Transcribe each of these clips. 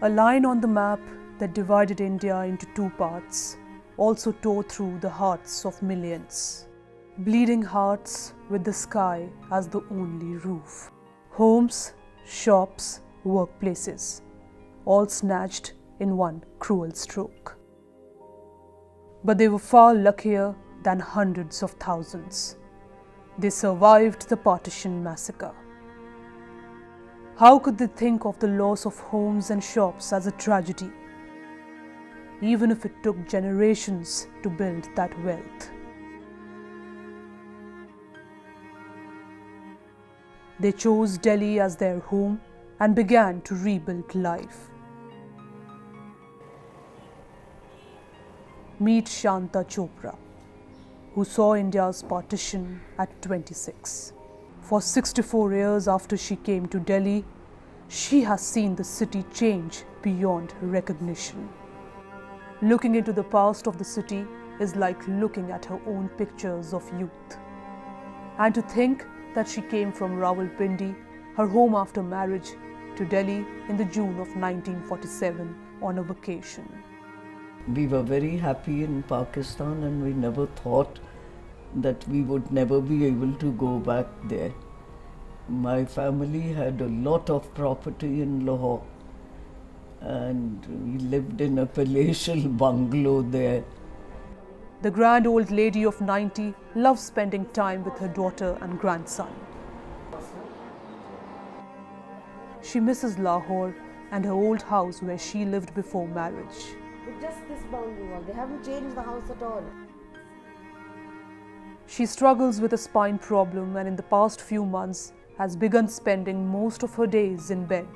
A line on the map that divided India into two parts also tore through the hearts of millions. Bleeding hearts with the sky as the only roof. Homes, shops, workplaces, all snatched in one cruel stroke. But they were far luckier than hundreds of thousands. They survived the Partition massacre. How could they think of the loss of homes and shops as a tragedy, even if it took generations to build that wealth? They chose Delhi as their home and began to rebuild life. Meet Shanta Chopra, who saw India's partition at 26. For 64 years after she came to Delhi, she has seen the city change beyond recognition. Looking into the past of the city is like looking at her own pictures of youth. And to think that she came from Rawalpindi, her home after marriage, to Delhi in the June of 1947 on a vacation. We were very happy in Pakistan and we never thought that we would never be able to go back there. My family had a lot of property in Lahore and we lived in a palatial bungalow there. The grand old lady of 90 loves spending time with her daughter and grandson. She misses Lahore and her old house where she lived before marriage. With just this boundary wall, they haven't changed the house at all. She struggles with a spine problem and in the past few months has begun spending most of her days in bed.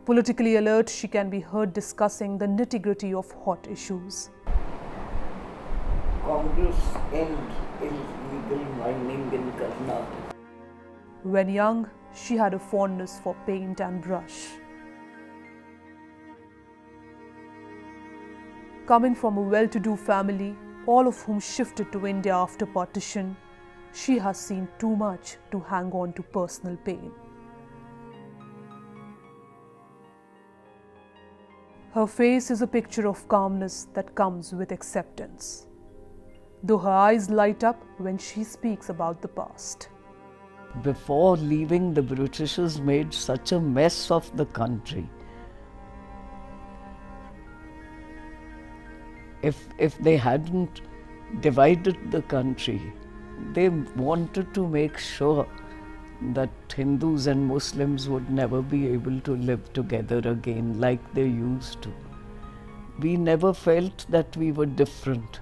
Politically alert, she can be heard discussing the nitty-gritty of hot issues. Congress end illegal mining in Karnataka. When young, she had a fondness for paint and brush. Coming from a well-to-do family, all of whom shifted to India after partition, she has seen too much to hang on to personal pain. Her face is a picture of calmness that comes with acceptance, though her eyes light up when she speaks about the past. Before leaving, the Britishers made such a mess of the country. If they hadn't divided the country, they wanted to make sure that Hindus and Muslims would never be able to live together again like they used to. We never felt that we were different.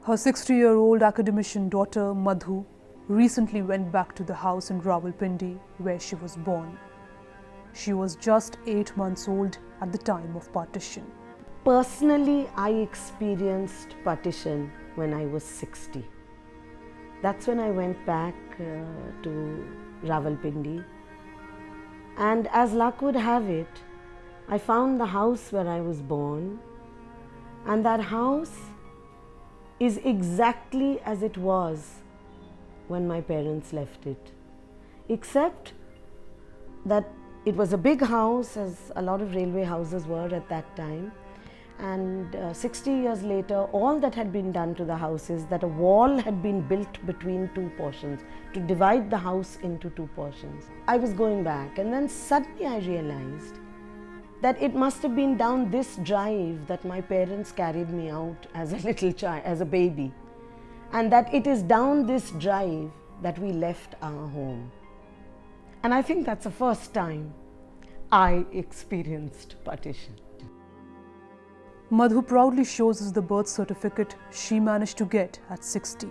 Her 60-year-old academician daughter, Madhu, recently went back to the house in Rawalpindi where she was born. She was just 8 months old at the time of partition. Personally, I experienced partition when I was 60. That's when I went back to Rawalpindi. And as luck would have it, I found the house where I was born. And that house is exactly as it was when my parents left it. Except that it was a big house, as a lot of railway houses were at that time. And 60 years later, all that had been done to the house is that a wall had been built between two portions to divide the house into two portions. I was going back and then suddenly I realized that it must have been down this drive that my parents carried me out as a little child, as a baby. And that it is down this drive that we left our home. And I think that's the first time I experienced partition. Madhu proudly shows us the birth certificate she managed to get at 60.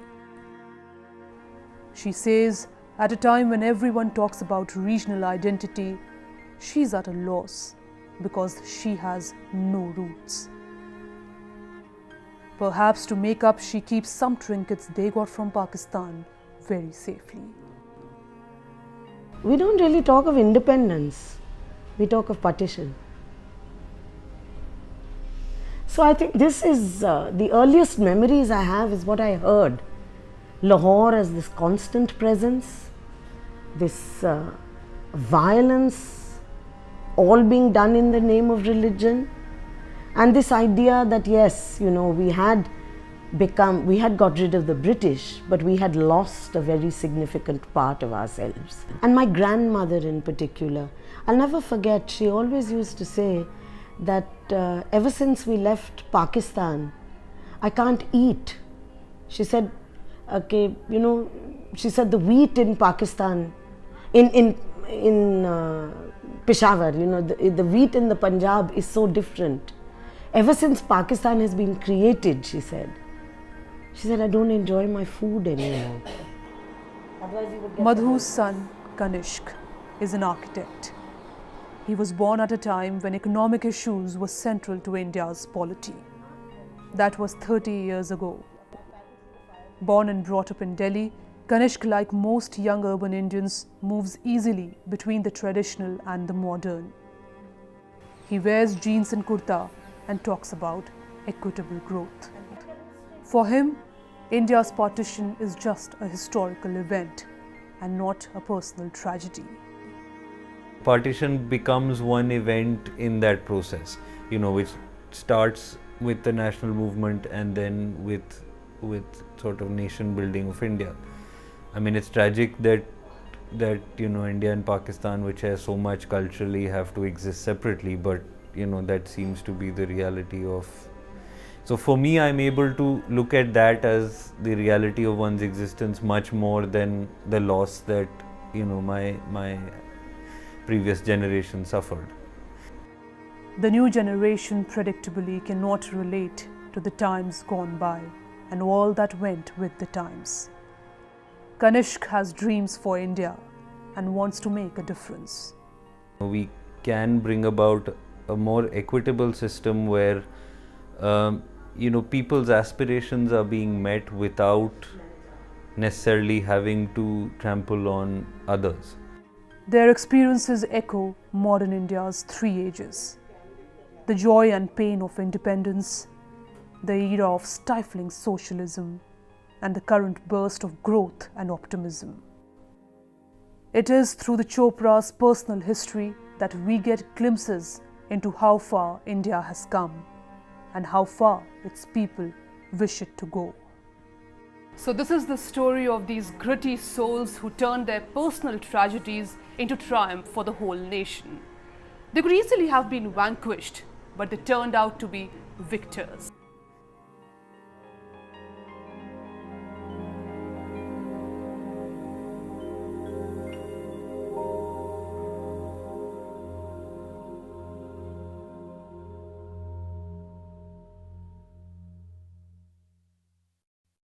She says, at a time when everyone talks about regional identity, she's at a loss because she has no roots. Perhaps to make up, she keeps some trinkets they got from Pakistan very safely. We don't really talk of independence, we talk of partition. So I think this is the earliest memories I have is what I heard. Lahore as this constant presence, this violence all being done in the name of religion, and this idea that yes, you know, we had got rid of the British, but we had lost a very significant part of ourselves. And my grandmother in particular, I'll never forget, she always used to say that ever since we left Pakistan, I can't eat. She said, okay, you know, she said the wheat in Pakistan, in Peshawar, you know, the wheat in the Punjab is so different. Ever since Pakistan has been created, she said, I don't enjoy my food anymore. Madhu's son, Kanishk, is an architect. He was born at a time when economic issues were central to India's polity. That was 30 years ago. Born and brought up in Delhi, Kanishk, like most young urban Indians, moves easily between the traditional and the modern. He wears jeans and kurta and talks about equitable growth. For him, India's partition is just a historical event and not a personal tragedy. Partition becomes one event in that process, you know, which starts with the national movement and then with sort of nation building of India. I mean, it's tragic that you know, India and Pakistan, which has so much culturally, have to exist separately, but you know, that seems to be the reality of. So for me, I'm able to look at that as the reality of one's existence much more than the loss that, you know, my previous generation suffered. The new generation predictably cannot relate to the times gone by and all that went with the times. Kanishk has dreams for India and wants to make a difference. We can bring about a more equitable system where you know, people's aspirations are being met without necessarily having to trample on others. Their experiences echo modern India's three ages: the joy and pain of independence, the era of stifling socialism, and the current burst of growth and optimism. It is through the Chopra's personal history that we get glimpses into how far India has come and how far its people wish it to go. So this is the story of these gritty souls who turned their personal tragedies into triumph for the whole nation. They could easily have been vanquished, but they turned out to be victors.